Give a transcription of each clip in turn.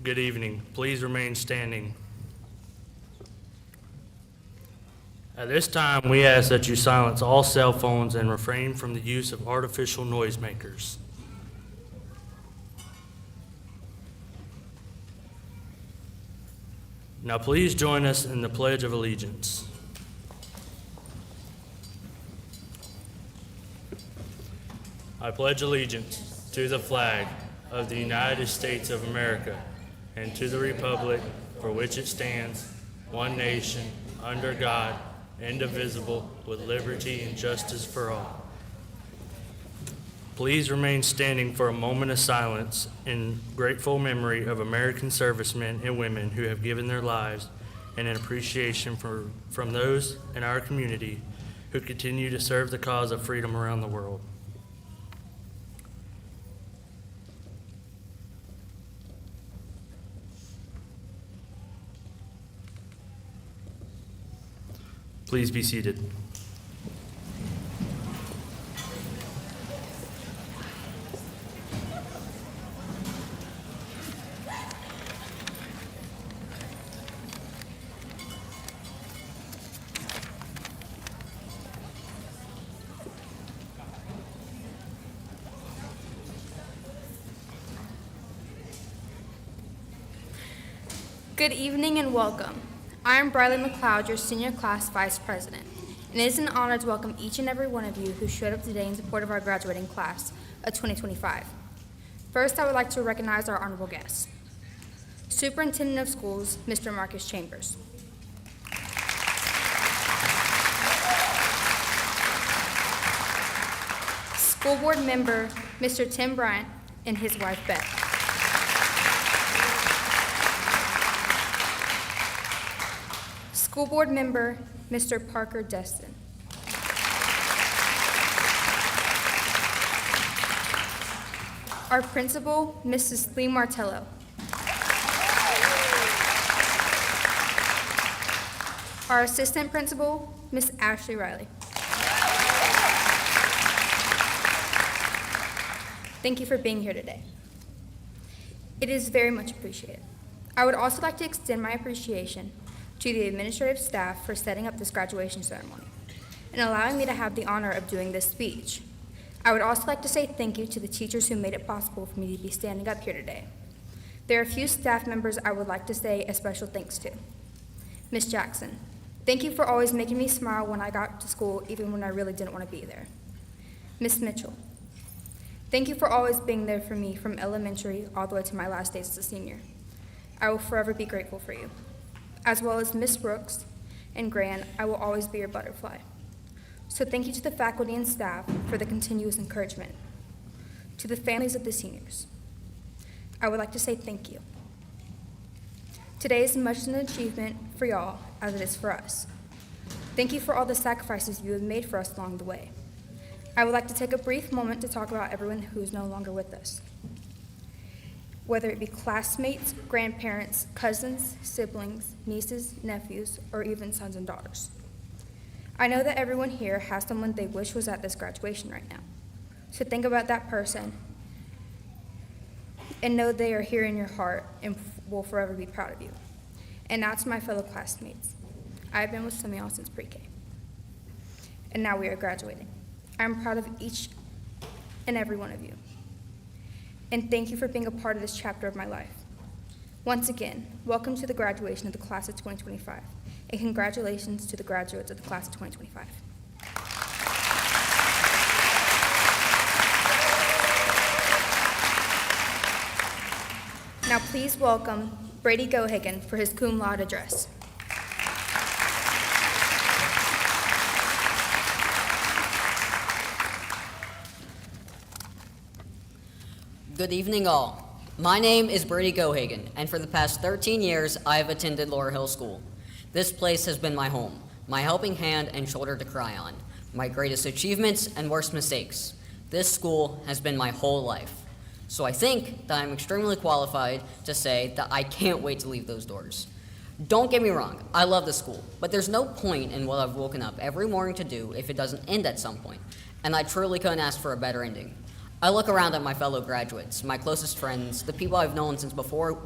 Good evening. Please remain standing. At this time, we ask that you silence all cell phones and refrain from the use of artificial noisemakers. Now please join us in the Pledge of Allegiance. I pledge allegiance to the flag of the United States of America and to the republic for which it stands, one nation, under God, indivisible, with liberty and justice for all. Please remain standing for a moment of silence in grateful memory of American servicemen and women who have given their lives, and in appreciation from those in our community who continue to serve the cause of freedom around the world. Please be seated. Good evening and welcome. I am Briley McLeod, your senior class vice president, and it is an honor to welcome each and every one of you who showed up today in support of our graduating class of 2025. First, I would like to recognize our honorable guests. Superintendent of Schools, Mr. Marcus Chambers. School Board member, Mr. Tim Bryant, and his wife, Beth. School Board member, Mr. Parker Destin. Our principal, Mrs. Lee Martello. Our assistant principal, Miss Ashley Riley. Thank you for being here today. It is very much appreciated. I would also like to extend my appreciation to the administrative staff for setting up this graduation ceremony and allowing me to have the honor of doing this speech. I would also like to say thank you to the teachers who made it possible for me to be standing up here today. There are a few staff members I would like to say a special thanks to. Miss Jackson, thank you for always making me smile when I got to school, even when I really didn't want to be there. Miss Mitchell, thank you for always being there for me from elementary all the way to my last days as a senior. I will forever be grateful for you. As well as Miss Brooks and Gran, I will always be your butterfly. So thank you to the faculty and staff for the continuous encouragement. To the families of the seniors, I would like to say thank you. Today is as much an achievement for y'all as it is for us. Thank you for all the sacrifices you have made for us along the way. I would like to take a brief moment to talk about everyone who is no longer with us. Whether it be classmates, grandparents, cousins, siblings, nieces, nephews, or even sons and daughters. I know that everyone here has someone they wish was at this graduation right now. So think about that person and know they are here in your heart and will forever be proud of you. And now to my fellow classmates. I have been with some of y'all since pre-K. And now we are graduating. I'm proud of each and every one of you. And thank you for being a part of this chapter of my life. Once again, welcome to the graduation of the class of 2025, and congratulations to the graduates of the class of 2025. Now please welcome Brady Gohagen for his cum laude address. Good evening, all. My name is Brady Gohagen, and for the past 13 years, I have attended Laurel School. This place has been my home, my helping hand and shoulder to cry on, my greatest achievements and worst mistakes. This school has been my whole life. So I think that I'm extremely qualified to say that I can't wait to leave those doors. Don't get me wrong, I love the school, but there's no point in what I've woken up every morning to do if it doesn't end at some point, and I truly couldn't ask for a better ending. I look around at my fellow graduates, my closest friends, the people I've known since before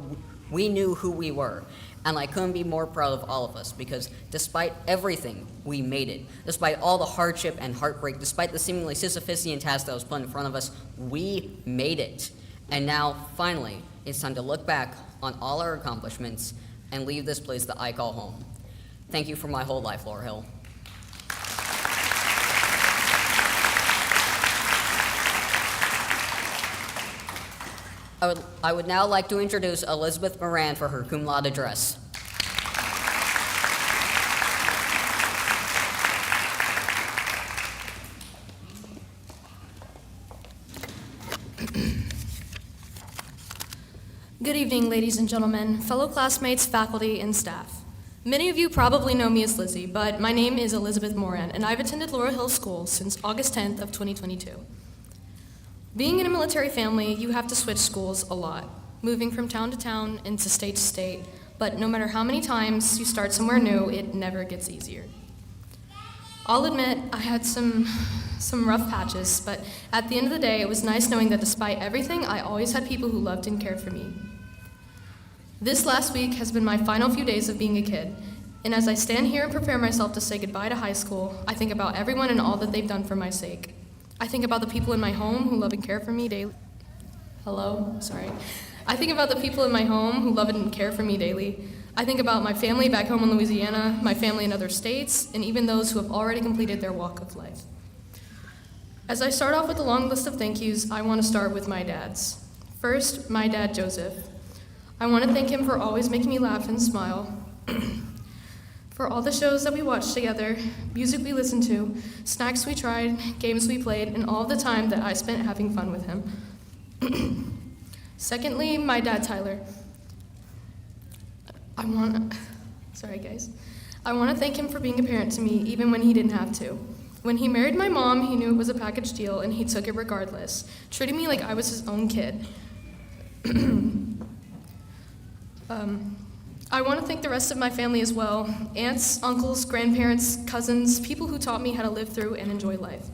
We knew who we were, and I couldn't be more proud of all of us because despite everything, we made it. Despite all the hardship and heartbreak, despite the seemingly Sisyphusian task that was put in front of us, we made it. And now, finally, it's time to look back on all our accomplishments and leave this place that I call home. Thank you for my whole life, Laurel. I would now like to introduce Elizabeth Moran for her cum laude address. Good evening, ladies and gentlemen, fellow classmates, faculty, and staff. Many of you probably know me as Lizzie, but my name is Elizabeth Moran, and I've attended Laurel Hill School since August 10th of 2022. Being in a military family, you have to switch schools a lot, moving from town to town and to state, but no matter how many times you start somewhere new, it never gets easier. I'll admit I had some rough patches, but at the end of the day, it was nice knowing that despite everything, I always had people who loved and cared for me. This last week has been my final few days of being a kid, and as I stand here and prepare myself to say goodbye to high school, I think about everyone and all that they've done for my sake. I think about the people in my home who love and care for me daily. I think about the people in my home who love and care for me daily. I think about my family back home in Louisiana, my family in other states, and even those who have already completed their walk of life. As I start off with a long list of thank yous, I want to start with my dad's. First, my dad, Joseph. I want to thank him for always making me laugh and smile. For all the shows that we watched together, music we listened to, snacks we tried, games we played, and all the time that I spent having fun with him. Secondly, my dad, Tyler. I want to thank him for being a parent to me, even when he didn't have to. When he married my mom, he knew it was a package deal, and he took it regardless, treating me like I was his own kid. I want to thank the rest of my family as well, aunts, uncles, grandparents, cousins, people who taught me how to live through and enjoy life.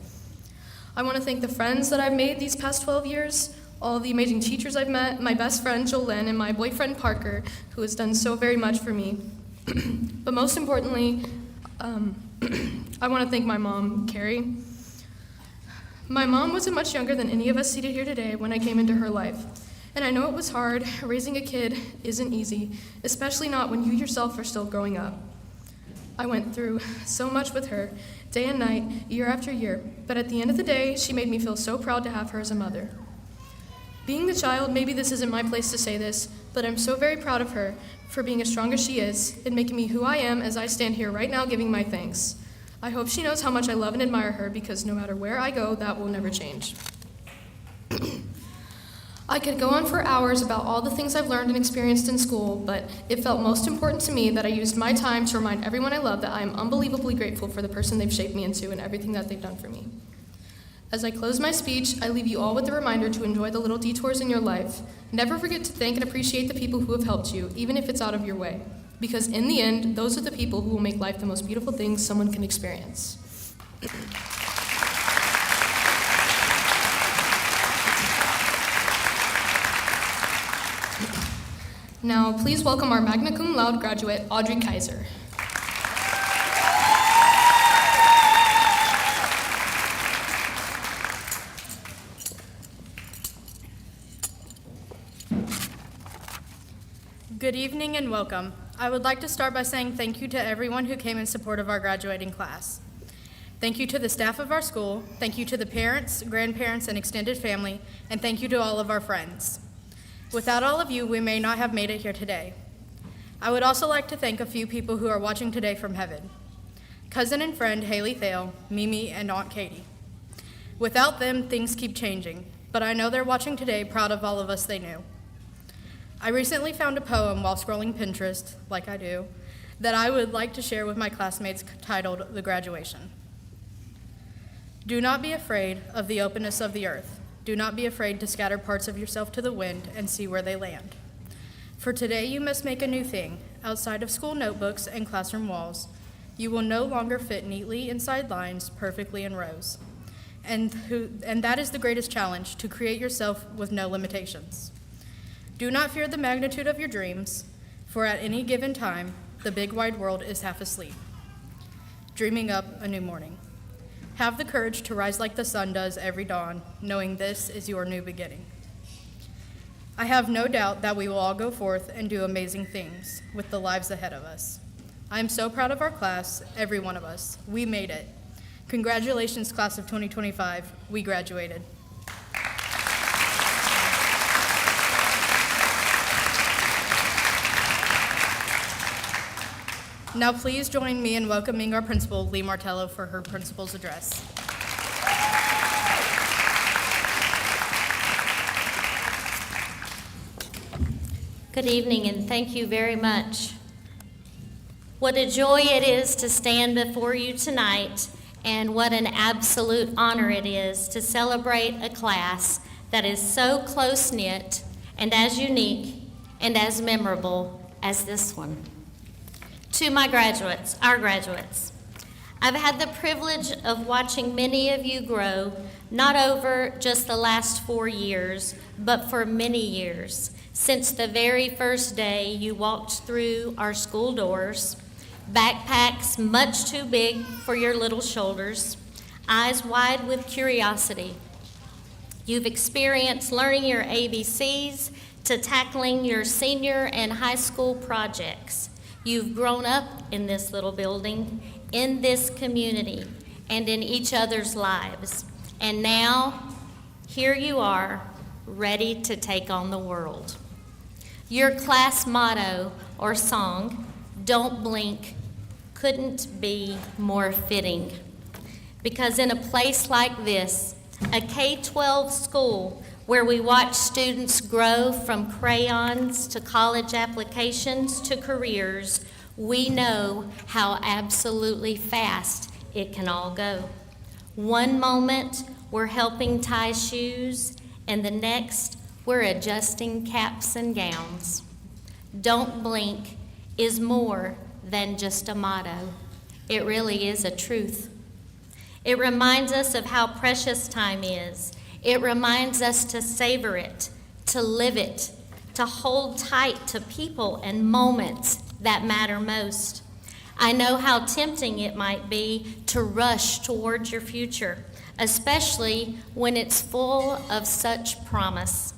I want to thank the friends that I've made these past 12 years, all the amazing teachers I've met, my best friend Jolene, and my boyfriend Parker, who has done so very much for me. But most importantly, I want to thank my mom, Carrie. My mom wasn't much younger than any of us seated here today when I came into her life. And I know it was hard. Raising a kid isn't easy, especially not when you yourself are still growing up. I went through so much with her, day and night, year after year, but at the end of the day, she made me feel so proud to have her as a mother. Being the child, maybe this isn't my place to say this, but I'm so very proud of her for being as strong as she is and making me who I am as I stand here right now giving my thanks. I hope she knows how much I love and admire her because no matter where I go, that will never change. I could go on for hours about all the things I've learned and experienced in school, but it felt most important to me that I used my time to remind everyone I love that I am unbelievably grateful for the person they've shaped me into and everything that they've done for me. As I close my speech, I leave you all with the reminder to enjoy the little detours in your life. Never forget to thank and appreciate the people who have helped you, even if it's out of your way. Because in the end, those are the people who will make life the most beautiful thing someone can experience. Now, please welcome our magna cum laude graduate, Audrey Kaiser. Good evening and welcome. I would like to start by saying thank you to everyone who came in support of our graduating class. Thank you to the staff of our school, thank you to the parents, grandparents, and extended family, and thank you to all of our friends. Without all of you, we may not have made it here today. I would also like to thank a few people who are watching today from heaven. Cousin and friend Haley Thale, Mimi, and Aunt Katie. Without them, things keep changing, but I know they're watching today proud of all of us they knew. I recently found a poem while scrolling Pinterest, like I do, that I would like to share with my classmates titled The Graduation. Do not be afraid of the openness of the earth. Do not be afraid to scatter parts of yourself to the wind and see where they land. For today you must make a new thing. Outside of school notebooks and classroom walls, you will no longer fit neatly inside lines, perfectly in rows. And that is the greatest challenge, to create yourself with no limitations. Do not fear the magnitude of your dreams, for at any given time, the big wide world is half asleep, dreaming up a new morning. Have the courage to rise like the sun does every dawn, knowing this is your new beginning. I have no doubt that we will all go forth and do amazing things with the lives ahead of us. I am so proud of our class, every one of us. We made it. Congratulations, class of 2025. We graduated. Now please join me in welcoming our principal, Lee Martello, for her principal's address. Good evening, and thank you very much. What a joy it is to stand before you tonight, and what an absolute honor it is to celebrate a class that is so close-knit and as unique and as memorable as this one. To my graduates, our graduates, I've had the privilege of watching many of you grow, not over just the last 4 years, but for many years, since the very first day you walked through our school doors, backpacks much too big for your little shoulders, eyes wide with curiosity. You've experienced learning your ABCs to tackling your senior and high school projects. You've grown up in this little building, in this community, and in each other's lives. And now, here you are, ready to take on the world. Your class motto or song, "Don't Blink," couldn't be more fitting. Because in a place like this, a K-12 school where we watch students grow from crayons to college applications to careers, we know how absolutely fast it can all go. One moment, we're helping tie shoes, and the next, we're adjusting caps and gowns. Don't blink is more than just a motto. It really is a truth. It reminds us of how precious time is. It reminds us to savor it, to live it, to hold tight to people and moments that matter most. I know how tempting it might be to rush towards your future, especially when it's full of such promise.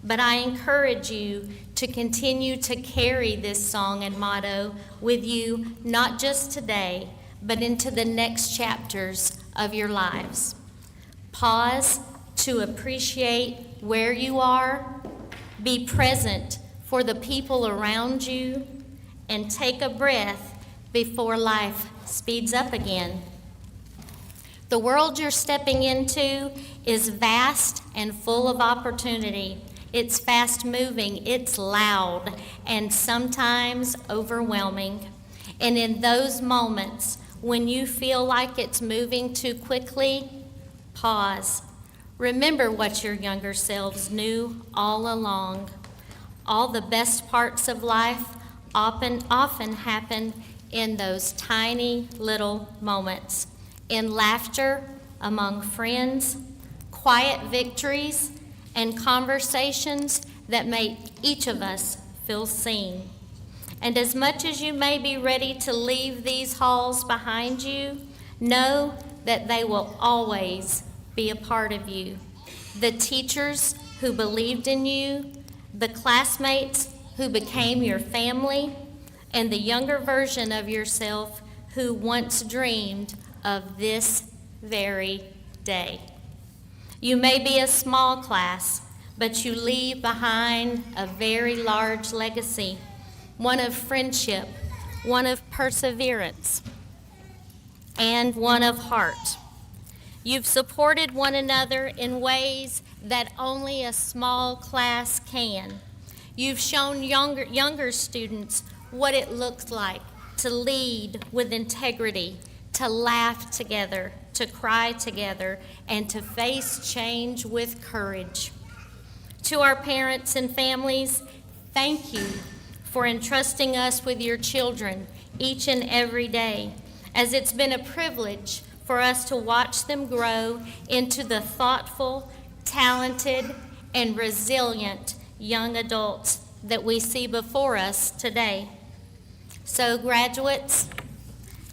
But I encourage you to continue to carry this song and motto with you, not just today, but into the next chapters of your lives. Pause to appreciate where you are, be present for the people around you, and take a breath before life speeds up again. The world you're stepping into is vast and full of opportunity. It's fast-moving, it's loud, and sometimes overwhelming. And in those moments when you feel like it's moving too quickly, pause. Remember what your younger selves knew all along. All the best parts of life often happen in those tiny little moments, in laughter among friends, quiet victories, and conversations that make each of us feel seen. And as much as you may be ready to leave these halls behind you, know that they will always be a part of you. The teachers who believed in you, the classmates who became your family, and the younger version of yourself who once dreamed of this very day. You may be a small class, but you leave behind a very large legacy, one of friendship, one of perseverance, and one of heart. You've supported one another in ways that only a small class can. You've shown younger students what it looks like to lead with integrity, to laugh together, to cry together, and to face change with courage. To our parents and families, thank you for entrusting us with your children each and every day, as it's been a privilege for us to watch them grow into the thoughtful, talented, and resilient young adults that we see before us today. So graduates,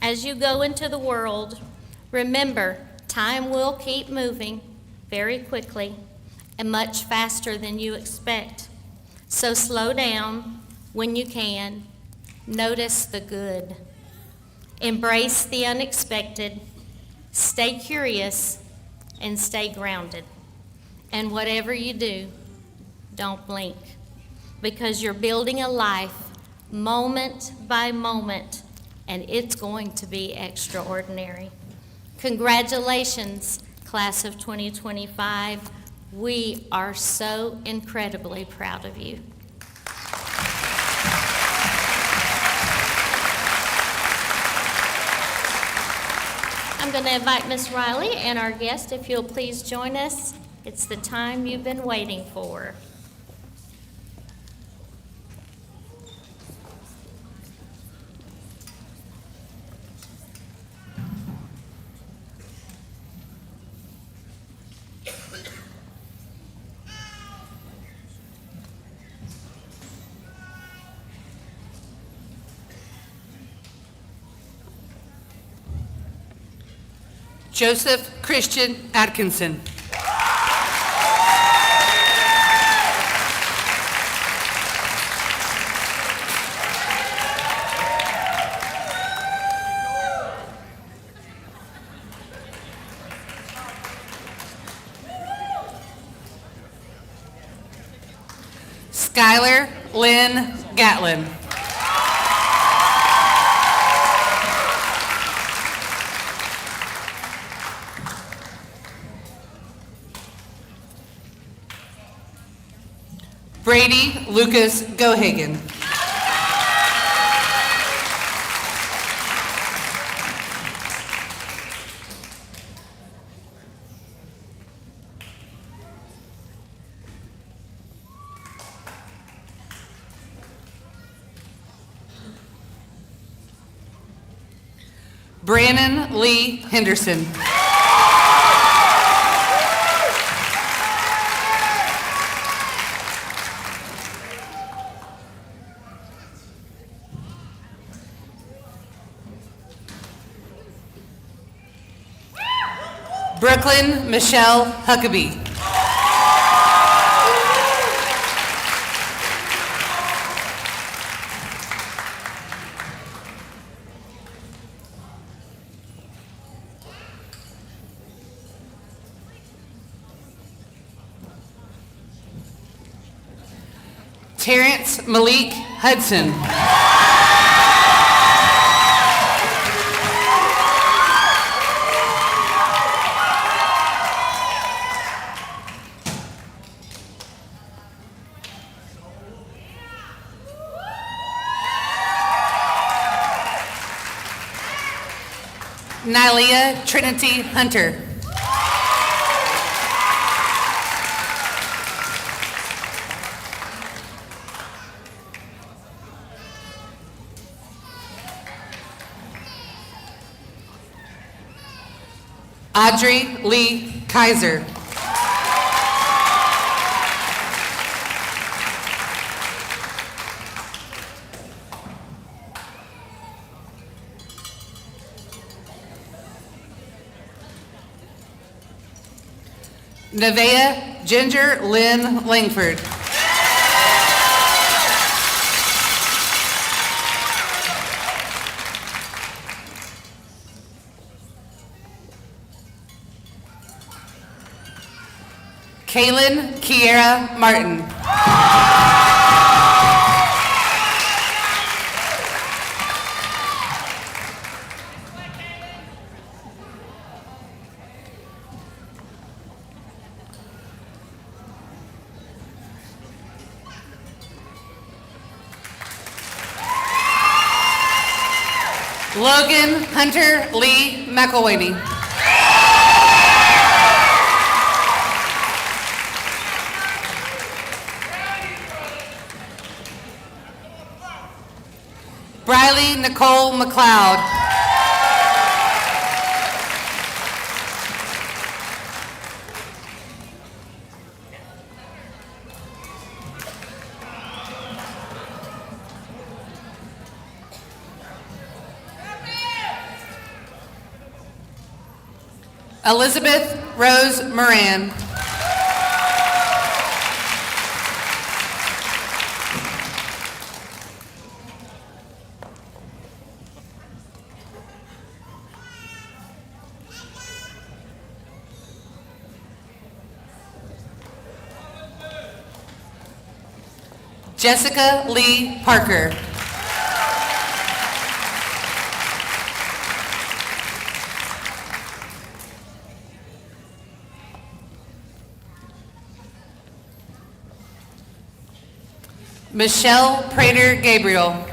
as you go into the world, remember, time will keep moving very quickly and much faster than you expect. So slow down when you can. Notice the good. Embrace the unexpected. Stay curious and stay grounded. And whatever you do, don't blink, because you're building a life moment by moment, and it's going to be extraordinary. Congratulations, class of 2025. We are so incredibly proud of you. I'm going to invite Miss Riley and our guest, if you'll please join us. It's the time you've been waiting for. Joseph Christian Atkinson. Skylar Lynn Gatlin. Brady Lucas Gohagen. Brandon Lee Henderson. Brooklyn Michelle Huckabee. Terrence Malik Hudson. Nylia Trinity Hunter. Audrey Lee Kaiser. Nevaeh Ginger Lynn Langford. Kaylin Kiera Martin. Logan Hunter Lee McElwaney. Briley Nicole McLeod. Elizabeth Rose Moran. Jessica Lee Parker. Michelle Prater Gabriel.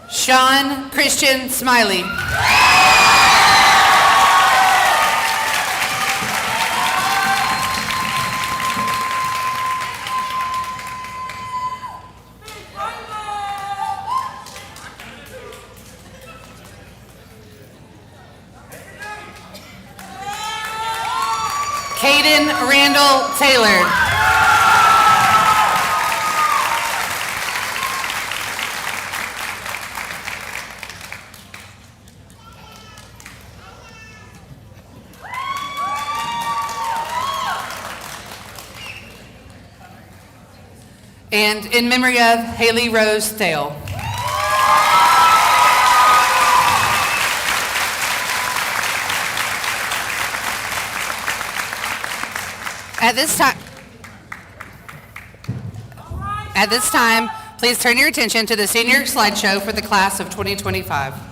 Sean Christian Smiley. Caden Randall Taylor. And in memory of Haley Rose Thale. At this time, please turn your attention to the senior slideshow for the class of 2025.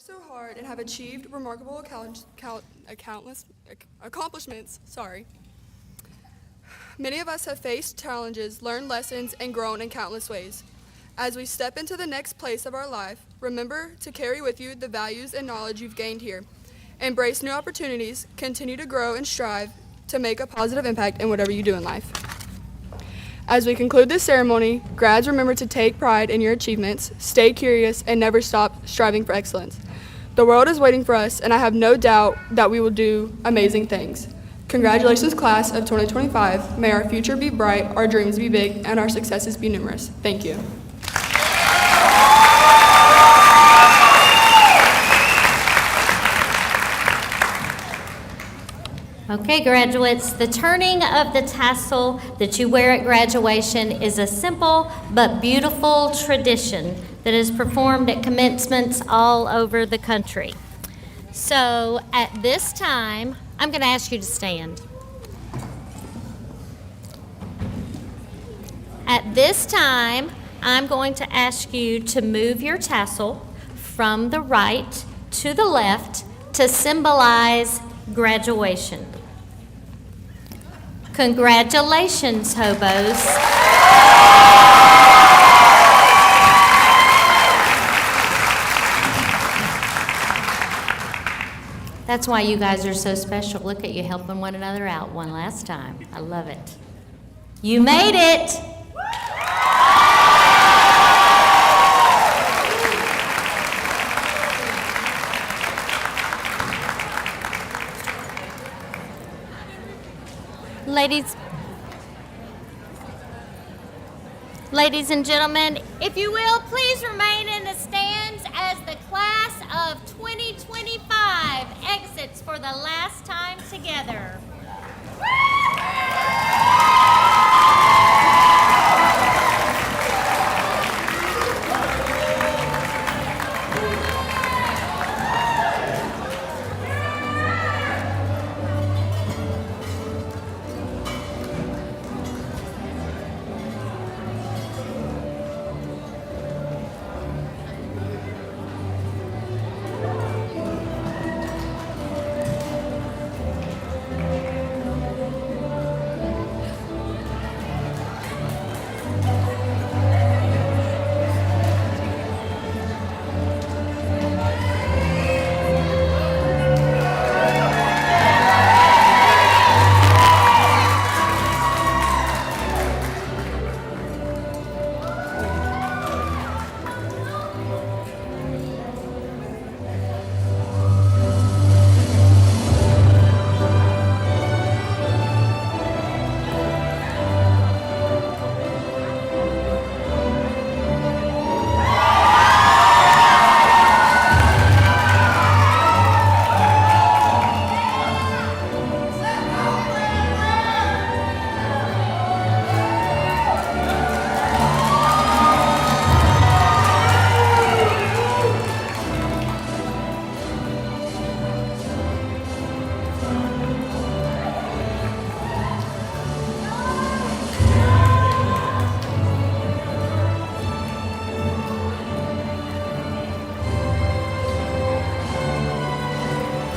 so hard and have achieved remarkable accomplishments. Many of us have faced challenges, learned lessons, and grown in countless ways. As we step into the next place of our life, remember to carry with you the values and knowledge you've gained here. Embrace new opportunities, continue to grow and strive to make a positive impact in whatever you do in life. As we conclude this ceremony, grads, remember to take pride in your achievements, stay curious, and never stop striving for excellence. The world is waiting for us, and I have no doubt that we will do amazing things. Congratulations, class of 2025. May our future be bright, our dreams be big, and our successes be numerous. Thank you. Okay, graduates, the turning of the tassel that you wear at graduation is a simple but beautiful tradition that is performed at commencements all over the country. So at this time, I'm going to ask you to stand. At this time, I'm going to ask you to move your tassel from the right to the left to symbolize graduation. Congratulations, hobos. That's why you guys are so special. Look at you helping one another out one last time. I love it. You made it. Ladies and gentlemen, if you will, please remain in the stands as the class of 2025 exits for the last time together.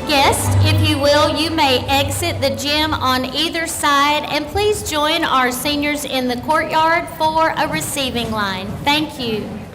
Guests, if you will, you may exit the gym on either side, and please join our seniors in the courtyard for a receiving line. Thank you.